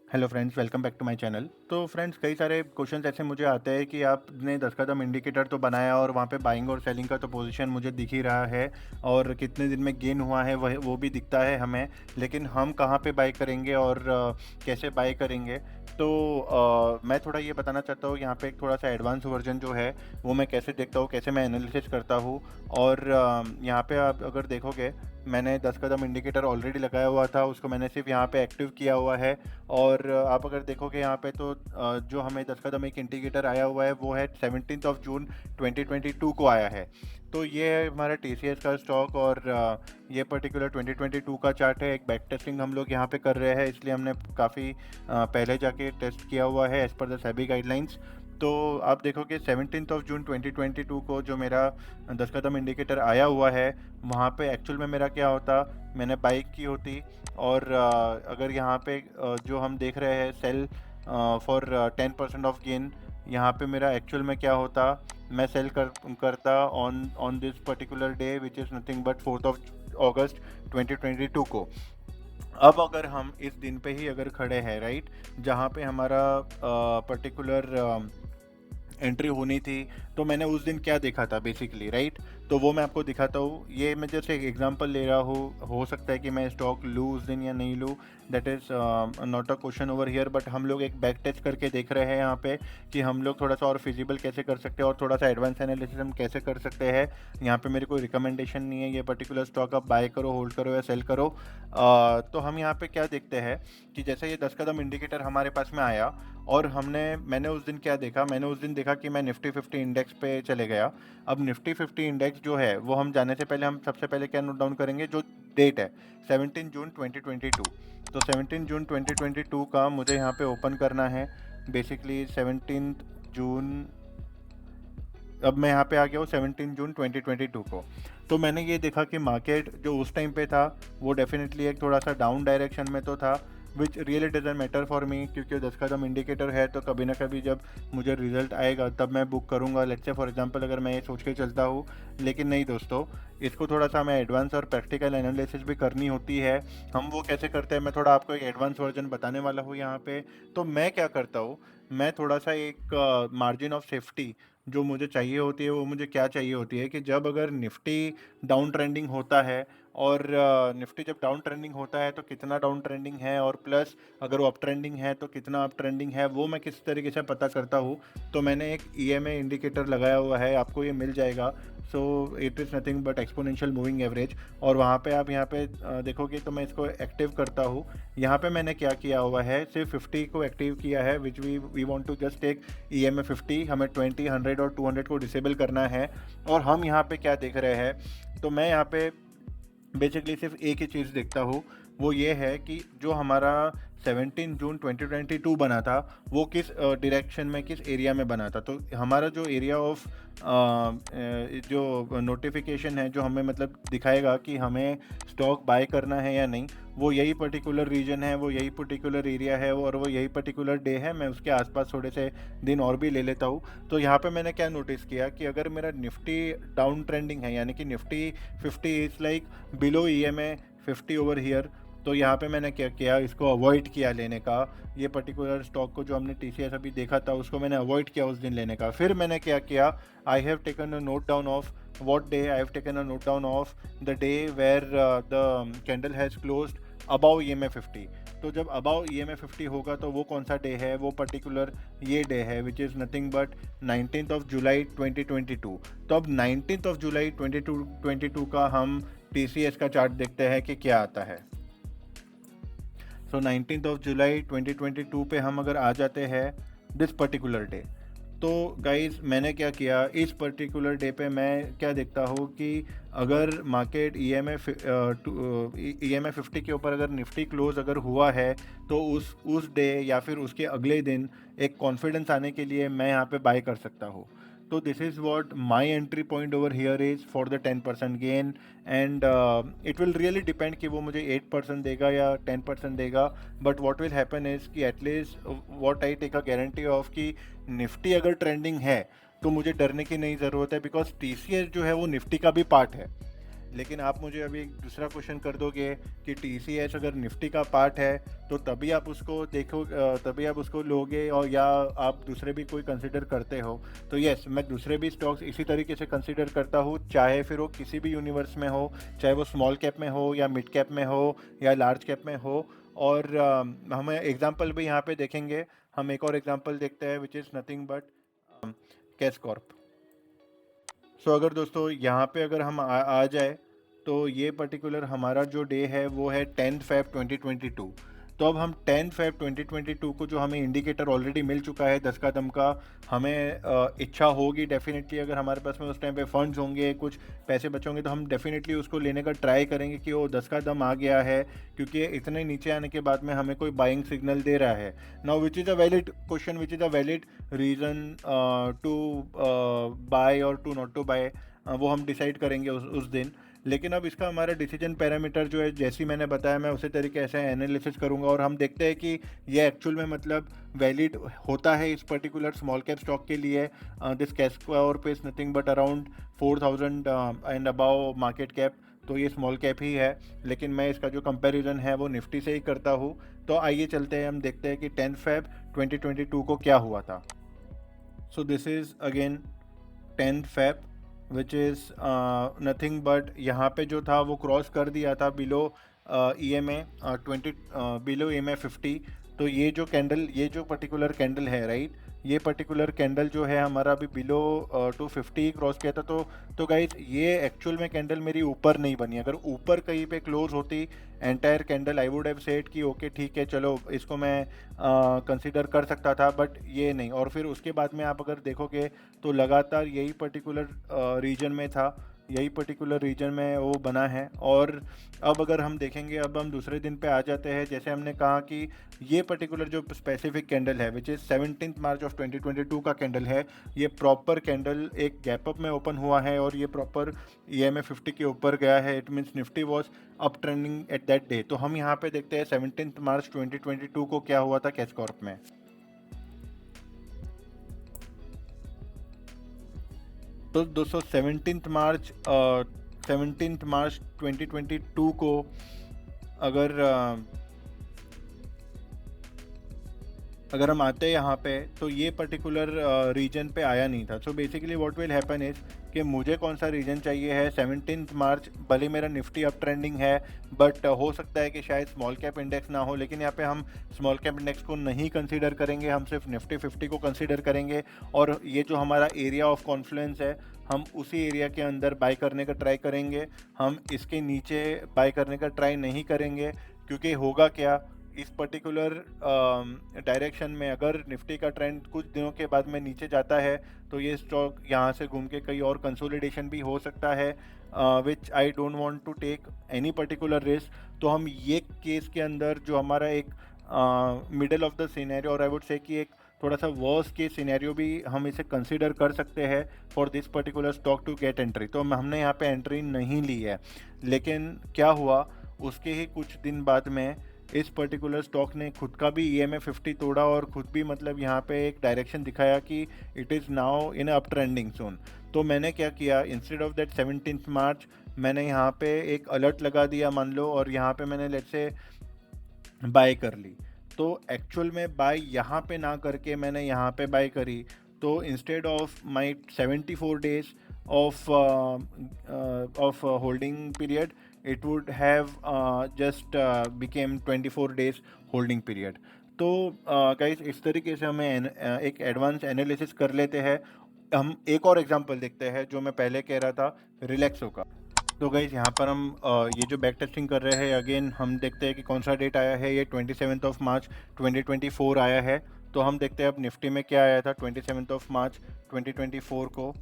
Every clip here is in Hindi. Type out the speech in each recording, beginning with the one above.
Hello friends, welcome back to my channel. तो फ्रेंड्स, कई सारे क्वेश्चंस ऐसे मुझे आते हैं कि आपने 10 कदम इंडिकेटर तो बनाया और वहाँ पे बाइंग और सेलिंग का तो पोजीशन मुझे दिख ही रहा है और कितने दिन में गेन हुआ है वह वो भी दिखता है हमें। लेकिन हम कहाँ पे बाई करेंगे और कैसे बाई करेंगे? तो मैं थोड़ा ये बताना चाहता हूँ यहाँ पे एक थोड़ा सा एडवांस वर्जन जो है वो मैं कैसे देखता हूँ, कैसे मैं एनालिसिस करता हूँ। और यहाँ पे आप अगर देखोगे, मैंने 10 कदम इंडिकेटर ऑलरेडी लगाया हुआ था, उसको मैंने सिर्फ यहाँ पे एक्टिव किया हुआ है। और आप अगर देखोगे यहाँ पे तो जो हमें 10 कदम एक इंडिकेटर आया हुआ है वो है 17 ऑफ जून 2022 को आया है। तो ये है हमारा TCS का स्टॉक और ये पर्टिकुलर 2022 का चार्ट है। एक बैक टेस्टिंग हम लोग यहाँ पे कर रहे हैं, इसलिए हमने काफ़ी पहले जाके टेस्ट किया हुआ है as per the SEBI guidelines. तो आप देखोगे 17 ऑफ जून 2022 को जो मेरा 10 कदम इंडिकेटर आया हुआ है, वहाँ पे एक्चुअल में मेरा क्या होता, मैंने बाइक की होती। और अगर यहाँ पे जो हम देख रहे हैं सेल फॉर 10% ऑफ गेन, यहाँ पे मेरा एक्चुअल में क्या होता, मैं सेल करता on on this particular day which is nothing but 4 of अगस्त 2022 को। अब अगर हम इस दिन पे ही अगर खड़े हैं, राइट, जहाँ पे हमारा पर्टिकुलर एंट्री होनी थी, तो मैंने उस दिन क्या देखा था बेसिकली, राइट। तो वो मैं आपको दिखाता हूँ। ये मैं जैसे एक एग्जांपल ले रहा हूँ, हो सकता है कि मैं स्टॉक लूँ उस दिन या नहीं लूँ, that is not a question over here. But हम लोग एक बैक टेस्ट करके देख रहे हैं यहाँ पे कि हम लोग थोड़ा सा और फिजिबल कैसे कर सकते हैं और थोड़ा सा एडवांस एनालिसिस हम कैसे कर सकते हैं। यहाँ पे मेरी कोई रिकमेंडेशन नहीं है ये पर्टिकुलर स्टॉक आप बाय करो, होल्ड करो या सेल करो। तो हम यहाँ पे क्या देखते हैं कि जैसे ये 10 कदम इंडिकेटर हमारे पास में आया और मैंने उस दिन क्या देखा, मैंने उस दिन देखा कि मैं निफ्टी 50 इंडेक्स पे चले गया। अब निफ्टी 50 इंडेक्स जो है वो हम जाने से पहले हम सबसे पहले क्या नोट डाउन करेंगे, जो डेट है 17 जून 2022। तो 17 जून 2022 का मुझे यहाँ पे ओपन करना है बेसिकली 17 जून। अब मैं यहाँ पे आ गया हूँ 17 जून 2022 को। तो मैंने ये देखा कि मार्केट जो उस टाइम पे था वो डेफिनेटली एक थोड़ा सा डाउन डायरेक्शन में तो था, which really doesn't matter for me, क्योंकि 10 कदम इंडिकेटर है तो कभी ना कभी जब मुझे रिजल्ट आएगा तब मैं बुक करूँगा, लेट्स से फॉर एग्जांपल, अगर मैं ये सोच के चलता हूँ। लेकिन नहीं दोस्तों, इसको थोड़ा सा हमें एडवांस और प्रैक्टिकल एनालिसिस भी करनी होती है। हम वो कैसे करते हैं, मैं थोड़ा आपको एक एडवांस वर्जन बताने वाला हूँ यहाँ पे। तो मैं क्या करता हूँ, मैं थोड़ा सा एक मार्जिन ऑफ सेफ्टी जो मुझे चाहिए होती है, वो मुझे क्या चाहिए होती है कि जब अगर निफ्टी डाउन ट्रेंडिंग होता है और निफ्टी जब डाउन ट्रेंडिंग होता है तो कितना डाउन ट्रेंडिंग है, और प्लस अगर वो अप ट्रेंडिंग है तो कितना अप ट्रेंडिंग है, वो मैं किस तरीके से पता करता हूँ। तो मैंने एक EMA इंडिकेटर लगाया हुआ है, आपको ये मिल जाएगा। So it is nothing but exponential moving average. और वहाँ पे आप यहाँ पे देखोगे तो मैं इसको एक्टिव करता हूँ। यहाँ पे मैंने क्या किया हुआ है, सिर्फ 50 को एक्टिव किया है, which we want to just take EMA 50। हमें 20, 100 और 200 को डिसेबल करना है। और हम यहाँ पे क्या देख रहे हैं, तो मैं यहाँ पे बेसिकली सिर्फ एक ही चीज़ देखता हूँ, वो ये है कि जो हमारा 17 जून 2022 बना था वो किस डायरेक्शन में, किस एरिया में बना था। तो हमारा जो एरिया ऑफ जो नोटिफिकेशन है, जो हमें मतलब दिखाएगा कि हमें स्टॉक बाय करना है या नहीं, वो यही पर्टिकुलर रीजन है, वो यही पर्टिकुलर एरिया है और वो यही पर्टिकुलर डे है। मैं उसके आसपास थोड़े से दिन और भी ले लेता हूँ। तो यहाँ पे मैंने क्या नोटिस किया कि अगर मेरा निफ्टी डाउन ट्रेंडिंग है, यानी कि Nifty 50 is like below EMA 50 over here, तो यहाँ पे मैंने क्या किया, इसको अवॉइड किया लेने का। ये पर्टिकुलर स्टॉक को जो हमने TCS अभी देखा था उसको मैंने अवॉइड किया उस दिन लेने का। फिर मैंने क्या किया, I have taken a note down of what day, I have taken a note down of the day where the candle has closed above EMA 50। तो जब above EMA 50 होगा तो वो कौन सा डे है, वो पर्टिकुलर ये डे है विच is nothing but 19 of July 2022। तो अब 19 ऑफ जुलाई 2022 का हम TCS का चार्ट देखते हैं कि क्या आता है। सो 19 ऑफ जुलाई 2022 पे हम अगर आ जाते हैं दिस पर्टिकुलर डे, तो गाइस मैंने क्या किया, इस पर्टिकुलर डे पे मैं क्या देखता हूँ कि अगर मार्केट EMA 50 के ऊपर अगर निफ्टी क्लोज अगर हुआ है तो उस डे या फिर उसके अगले दिन एक कॉन्फिडेंस आने के लिए मैं यहाँ पे बाय कर सकता हूँ। तो this is what my entry point over here is for the 10% gain. And it will really depend कि वो मुझे 8% देगा या 10% देगा। But what will happen is कि at least what I take a guarantee of कि निफ्टी अगर ट्रेंडिंग है तो मुझे डरने की नहीं ज़रूरत है, बिकॉज TCS जो है वो निफ्टी का भी पार्ट है। लेकिन आप मुझे अभी एक दूसरा क्वेश्चन कर दोगे कि TCS अगर निफ्टी का पार्ट है तो तभी आप उसको देखो, तभी आप उसको लोगे, और या आप दूसरे भी कोई कंसिडर करते हो। तो यस, मैं दूसरे भी स्टॉक्स इसी तरीके से कंसिडर करता हूँ, चाहे फिर वो किसी भी यूनिवर्स में हो, चाहे वो स्मॉल कैप में हो या मिड कैप में हो या लार्ज कैप में हो। और हमें एग्जांपल भी यहाँ पे देखेंगे। हम एक और एग्जांपल देखते हैं which is nothing but cash corp. So अगर दोस्तों यहाँ पे अगर हम आ जाए, तो ये पर्टिकुलर हमारा जो डे है वो है 10 फ़रवरी 2022। तो अब हम 10 फ़रवरी 2022 को, जो हमें इंडिकेटर ऑलरेडी मिल चुका है 10 कदम का, हमें इच्छा होगी डेफिनेटली, अगर हमारे पास में उस टाइम पे फंड्स होंगे, कुछ पैसे बचोंगे, तो हम डेफिनेटली उसको लेने का ट्राई करेंगे कि वो 10 कदम आ गया है, क्योंकि इतने नीचे आने के बाद में हमें कोई बाइंग सिग्नल दे रहा है। Now which is a valid question, which is a valid reason to buy और टू नॉट टू बाय, वो हम डिसाइड करेंगे उस दिन। लेकिन अब इसका हमारा डिसीजन पैरामीटर जो है, जैसे ही मैंने बताया, मैं उसी तरीके से एनालिसिस करूंगा और हम देखते हैं कि ये एक्चुअल में मतलब वैलिड होता है इस पर्टिकुलर स्मॉल कैप स्टॉक के लिए। दिस कैश पावर पे is nothing but around 4000 and about market cap, तो ये स्मॉल कैप ही है। लेकिन मैं इसका जो कंपैरिजन है वो निफ्टी से ही करता हूँ। तो आइए चलते हैं, हम देखते हैं कि 10 फ़रवरी 2022 को क्या हुआ था। So this is again 10 February, which is nothing but यहाँ पे जो था वो क्रॉस कर दिया था बिलो EMA 20, बिलो EMA 50। तो ये जो कैंडल, ये जो पर्टिकुलर कैंडल है, राइट, ये पर्टिकुलर कैंडल जो है हमारा अभी बिलो 250 क्रॉस किया था। तो गाइज, ये एक्चुअल में कैंडल मेरी ऊपर नहीं बनी। अगर ऊपर कहीं पे क्लोज होती entire candle, I would have said कि ओके ठीक है, चलो इसको मैं कंसिडर कर सकता था, बट ये नहीं। और फिर उसके बाद में आप अगर देखोगे तो लगातार यही पर्टिकुलर रीजन में था, यही पर्टिकुलर रीजन में वो बना है। और अब अगर हम देखेंगे, अब हम दूसरे दिन पे आ जाते हैं। जैसे हमने कहा कि ये पर्टिकुलर जो स्पेसिफिक कैंडल है, विच इज़ 17 मार्च ऑफ 2022 का कैंडल है, ये प्रॉपर कैंडल एक गैप अप में ओपन हुआ है और ये प्रॉपर EMA 50 के ऊपर गया है। It means Nifty was up trending at that day. तो हम यहाँ पे देखते हैं 17 मार्च 2022 को क्या हुआ था कैश कॉर्प में। तो दोस्तों 17 मार्च 2022 को अगर अगर हम आते हैं यहाँ पे, तो ये पर्टिकुलर रीजन पे आया नहीं था। So basically what will happen is कि मुझे कौन सा रीजन चाहिए है 17 मार्च। भले मेरा निफ्टी अप ट्रेंडिंग है, बट हो सकता है कि शायद स्मॉल कैप इंडेक्स ना हो। लेकिन यहाँ पे हम स्मॉल कैप इंडेक्स को नहीं कंसीडर करेंगे, हम सिर्फ निफ्टी 50 को कंसीडर करेंगे। और ये जो हमारा एरिया ऑफ कॉन्फ्लुएंस है, हम उसी एरिया के अंदर बाय करने का ट्राई करेंगे। हम इसके नीचे बाय करने का ट्राई नहीं करेंगे, क्योंकि होगा क्या, इस पर्टिकुलर डायरेक्शन में अगर निफ्टी का ट्रेंड कुछ दिनों के बाद में नीचे जाता है, तो ये स्टॉक यहाँ से घूम के कहीं और कंसोलिडेशन भी हो सकता है, which I don't want to take any particular risk. तो हम ये केस के अंदर जो हमारा एक मिडल ऑफ द सिनेरियो, और आई वुड से कि एक थोड़ा सा वर्स्ट केस सिनेरियो भी हम इसे कंसिडर कर सकते हैं for this particular stock to get entry. तो हमने यहाँ पे एंट्री नहीं ली है। लेकिन क्या हुआ, उसके ही कुछ दिन बाद में इस पर्टिकुलर स्टॉक ने खुद का भी EMA 50 तोड़ा और खुद भी मतलब यहाँ पे एक डायरेक्शन दिखाया कि it is now in up trending zone. तो मैंने क्या किया, इंस्टेड ऑफ दैट 17 मार्च, मैंने यहाँ पे एक अलर्ट लगा दिया मान लो, और यहाँ पे मैंने लेट्स से बाय कर ली। तो एक्चुअल में बाय यहाँ पे ना करके मैंने यहाँ पे बाय करी। तो instead of my 74 days of holding period, it would have just became 24 days holding period। तो गाइस, इस तरीके से हमें एक एडवांस एनालिसिस कर लेते हैं। हम एक और एग्जांपल देखते हैं जो मैं पहले कह रहा था, रिलैक्सो का। तो गाइस, यहाँ पर हम ये जो बैक टेस्टिंग कर रहे हैं, अगेन हम देखते हैं कि कौन सा डेट आया है। ये 27 मार्च 2024 आया है। तो हम देखते हैं अब निफ्टी में क्या आया था 27 मार्च 2024 को।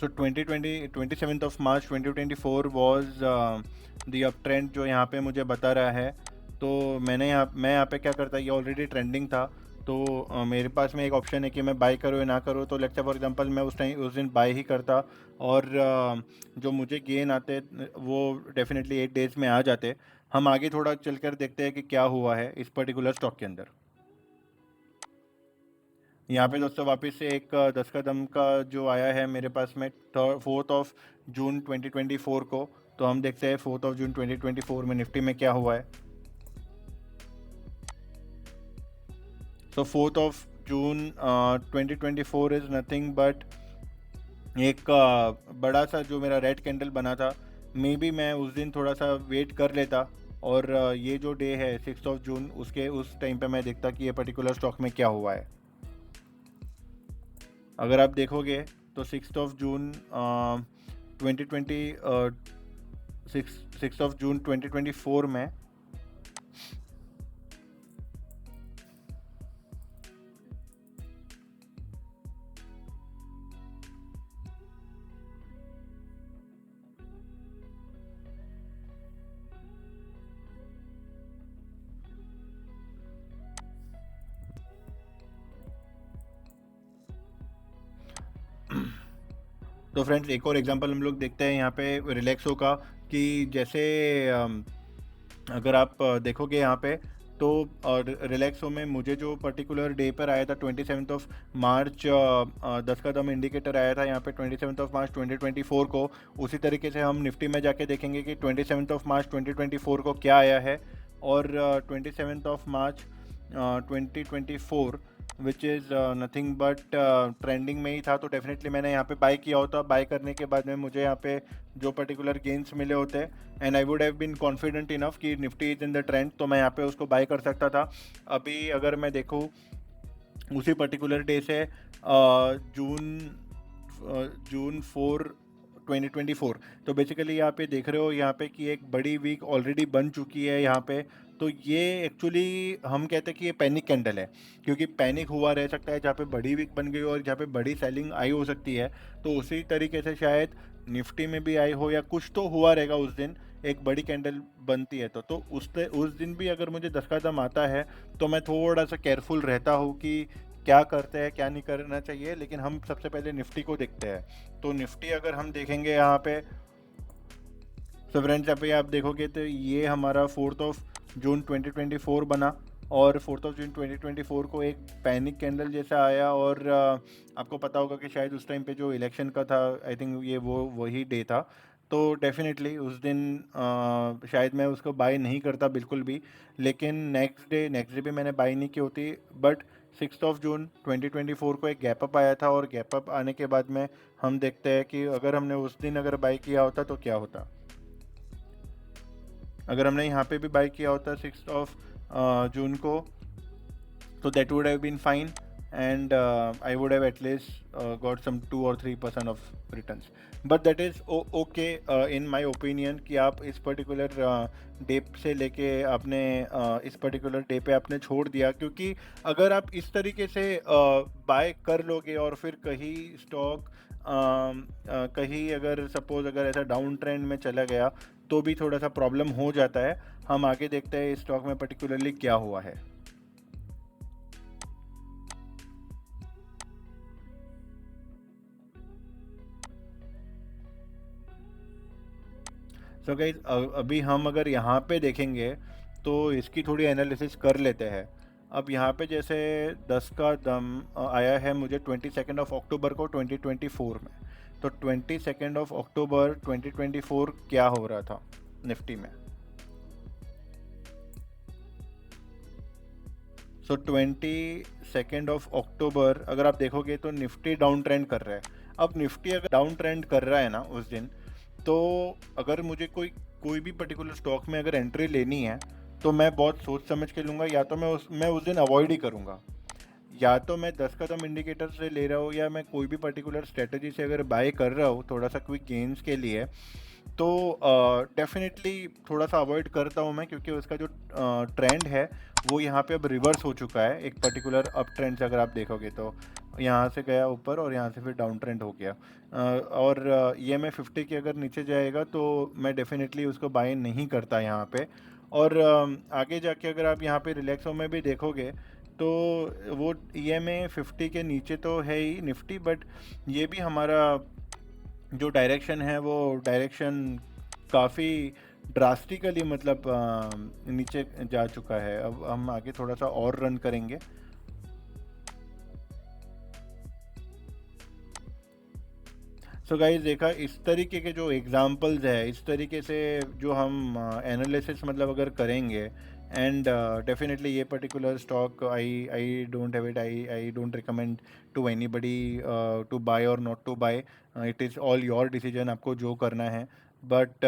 सो 27 मार्च 2024 वॉज दी अप ट्रेंड, जो यहाँ पे मुझे बता रहा है। तो मैं यहाँ पे क्या करता, ये ऑलरेडी ट्रेंडिंग था। तो मेरे पास में एक ऑप्शन है कि मैं बाय करूँ या ना करूँ। तो लेट्स से फॉर एग्जांपल मैं उस दिन बाय ही करता, और जो मुझे गेन आते वो डेफिनेटली 8 डेज में आ जाते। हम आगे थोड़ा चलकर देखते हैं कि क्या हुआ है इस पर्टिकुलर स्टॉक के अंदर। यहाँ पे दोस्तों वापस से एक 10 कदम का जो आया है मेरे पास में 4 जून 2024 को। तो हम देखते हैं 4 जून 2024 में निफ्टी में क्या हुआ है। तो 4 जून 2024 इज़ नथिंग बट एक बड़ा सा जो मेरा रेड कैंडल बना था। मे बी मैं उस दिन थोड़ा सा वेट कर लेता और ये जो डे है 6 जून उसके उस टाइम पे मैं देखता कि ये पर्टिकुलर स्टॉक में क्या हुआ है। अगर आप देखोगे तो 6 जून 2020 6 जून 2024 में तो फ्रेंड्स एक और एग्जांपल हम लोग देखते हैं यहाँ पे रिलैक्सो का कि जैसे अगर आप देखोगे यहाँ पे तो रिलैक्सो में मुझे जो पर्टिकुलर डे पर आया था 27 मार्च 10 कदम इंडिकेटर आया था यहाँ पे 27 मार्च 2024 को। उसी तरीके से हम निफ्टी में जाके देखेंगे कि 27 मार्च 2024 को क्या आया है। और 27 मार्च 2024 विच इज़ नथिंग बट ट्रेंडिंग में ही था। तो डेफिनेटली मैंने यहाँ पे बाय किया होता। बाय करने के बाद में मुझे यहाँ पे जो पर्टिकुलर गेंस मिले होते and I would have been confident enough कि Nifty is in the trend, तो मैं यहाँ पे उसको बाय कर सकता था। अभी अगर मैं देखूँ उसी पर्टिकुलर डे से जून जून 4 2024, तो बेसिकली यहाँ पे देख रहे हो यहाँ पे कि एक बड़ी वीक ऑलरेडी बन चुकी है यहाँ पे। तो ये एक्चुअली हम कहते हैं कि ये पैनिक कैंडल है, क्योंकि पैनिक हुआ रह सकता है जहाँ पे बड़ी वीक बन गई और जहाँ पे बड़ी सेलिंग आई हो सकती है। तो उसी तरीके से शायद निफ्टी में भी आई हो या कुछ तो हुआ रहेगा उस दिन, एक बड़ी कैंडल बनती है। तो उस दिन भी अगर मुझे 10 कदम आता है तो मैं थोड़ा सा केयरफुल रहता हूँ कि क्या करते हैं क्या नहीं करना चाहिए। लेकिन हम सबसे पहले निफ्टी को देखते हैं। तो निफ्टी अगर हम देखेंगे यहाँ पे, तो फ्रेंड्स यहाँ पे आप देखोगे तो ये हमारा 4 जून 2024 बना और 4 जून 2024 को एक पैनिक कैंडल जैसा आया। और आपको पता होगा कि शायद उस टाइम पे जो इलेक्शन का था, आई थिंक ये वही डे था। तो डेफिनेटली उस दिन शायद मैं उसको बाय नहीं करता बिल्कुल भी। लेकिन नेक्स्ट डे भी मैंने बाय नहीं की होती। बट 6 जून 2024 को एक गैप अप आया था और गैप अप आने के बाद में हम देखते हैं कि अगर हमने उस दिन अगर बाय किया होता तो क्या होता। अगर हमने यहाँ पे भी बाय किया होता 6 जून को, तो that would have been fine and I would have at least got some 2 or 3% of returns. But that is okay in my opinion कि आप इस पर्टिकुलर डे से लेके आपने इस पर्टिकुलर डे पे आपने छोड़ दिया। क्योंकि अगर आप इस तरीके से बाय कर लोगे और फिर कहीं स्टॉक कहीं अगर सपोज अगर ऐसा डाउन ट्रेंड में चला गया तो भी थोड़ा सा प्रॉब्लम हो जाता है। हम आगे देखते हैं इस स्टॉक में पर्टिकुलरली क्या हुआ है। सो गाइस अभी हम अगर यहाँ पे देखेंगे तो इसकी थोड़ी एनालिसिस कर लेते हैं। अब यहाँ पे जैसे 10 का दम आया है मुझे 22 अक्टूबर को 2024 में। तो 22 अक्टूबर 2024 क्या हो रहा था निफ्टी में। सो 22 अक्टूबर अगर आप देखोगे तो निफ्टी डाउन ट्रेंड कर रहा है। अब निफ्टी अगर डाउन ट्रेंड कर रहा है ना उस दिन, तो अगर मुझे कोई भी पर्टिकुलर स्टॉक में अगर एंट्री लेनी है तो मैं बहुत सोच समझ के लूँगा। या तो मैं उस दिन अवॉइड ही करूँगा, या तो मैं 10 कदम इंडिकेटर से ले रहा हूँ या मैं कोई भी पर्टिकुलर स्ट्रेटजी से अगर बाय कर रहा हूँ थोड़ा सा क्विक गेन्स के लिए, तो डेफिनेटली थोड़ा सा अवॉइड करता हूँ मैं। क्योंकि उसका जो ट्रेंड है वो यहाँ पे अब रिवर्स हो चुका है। एक पर्टिकुलर अप ट्रेंड से अगर आप देखोगे तो यहाँ से गया ऊपर और यहाँ से फिर डाउन ट्रेंड हो गया। और ये मैं 50 के अगर नीचे जाएगा तो मैं डेफिनेटली उसको बाय नहीं करता यहाँ पे। और आगे जाके अगर आप यहाँ पे रिलैक्सो में भी देखोगे तो वो EMA 50 के नीचे तो है ही निफ्टी, बट ये भी हमारा जो डायरेक्शन है वो डायरेक्शन काफ़ी ड्रास्टिकली मतलब नीचे जा चुका है। अब हम आगे थोड़ा सा और रन करेंगे। सो गाइस देखा, इस तरीके के जो एग्जांपल्स है, इस तरीके से जो हम एनालिसिस मतलब अगर करेंगे, एंड डेफिनेटली ये particular stock I I don't have it, I don't recommend to anybody to buy और not to buy. It is all your decision, आपको जो करना है। बट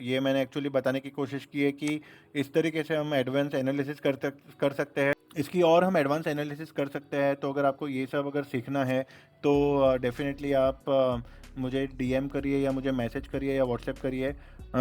ये मैंने एक्चुअली बताने की कोशिश की है कि इस तरीके से हम एडवांस एनालिसिस कर सकते हैं, इसकी और हम एडवांस एनालिसिस कर सकते हैं। तो अगर आपको ये सब अगर सीखना है तो डेफिनेटली आप मुझे डीएम करिए या मुझे मैसेज करिए या व्हाट्सएप करिए।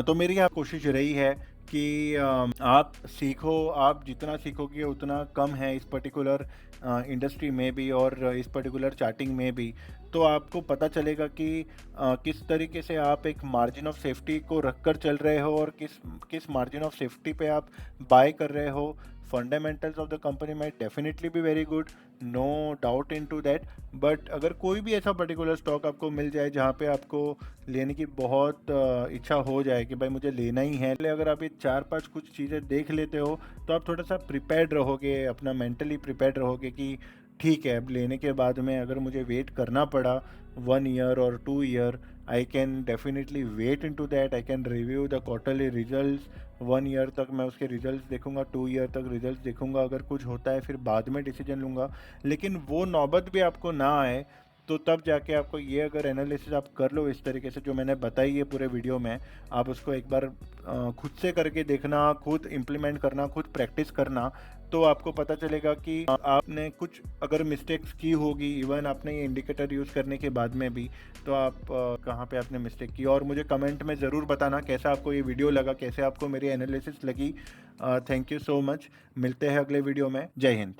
तो मेरी यहाँ कोशिश रही है कि आप सीखो, आप जितना सीखोगे उतना कम है इस पर्टिकुलर इंडस्ट्री में भी और इस पर्टिकुलर चार्टिंग में भी। तो आपको पता चलेगा कि किस तरीके से आप एक मार्जिन ऑफ सेफ्टी को रख कर चल रहे हो और किस किस मार्जिन ऑफ सेफ्टी पे आप बाय कर रहे हो। Fundamentals of the company might definitely be very good, no doubt in to that. But अगर कोई भी ऐसा पर्टिकुलर स्टॉक आपको मिल जाए जहाँ पे आपको लेने की बहुत इच्छा हो जाए कि भाई मुझे लेना ही है, अगर आप ये 4-5 कुछ चीज़ें देख लेते हो तो आप थोड़ा सा प्रिपेयर्ड रहोगे, अपना मेंटली प्रिपेयर्ड रहोगे कि ठीक है, अब लेने के बाद में अगर मुझे वेट करना पड़ा 1 ईयर और 2 year, I can definitely wait in to that. I can review the quarterly results. 1 year तक मैं उसके रिजल्ट्स देखूंगा, 2 ईयर तक रिजल्ट्स देखूंगा, अगर कुछ होता है फिर बाद में डिसीजन लूँगा। लेकिन वो नौबत भी आपको ना आए, तो तब जाके आपको ये अगर एनालिसिस आप कर लो इस तरीके से जो मैंने बताई है पूरे वीडियो में, आप उसको एक बार खुद से करके देखना, खुद इम्प्लीमेंट करना, खुद प्रैक्टिस करना। तो आपको पता चलेगा कि आपने कुछ अगर मिस्टेक्स की होगी, इवन आपने ये इंडिकेटर यूज़ करने के बाद में भी, तो आप कहाँ पे आपने मिस्टेक की। और मुझे कमेंट में ज़रूर बताना कैसा आपको ये वीडियो लगा, कैसे आपको मेरी एनालिसिस लगी। Thank you so much. मिलते हैं अगले वीडियो में। जय हिंद।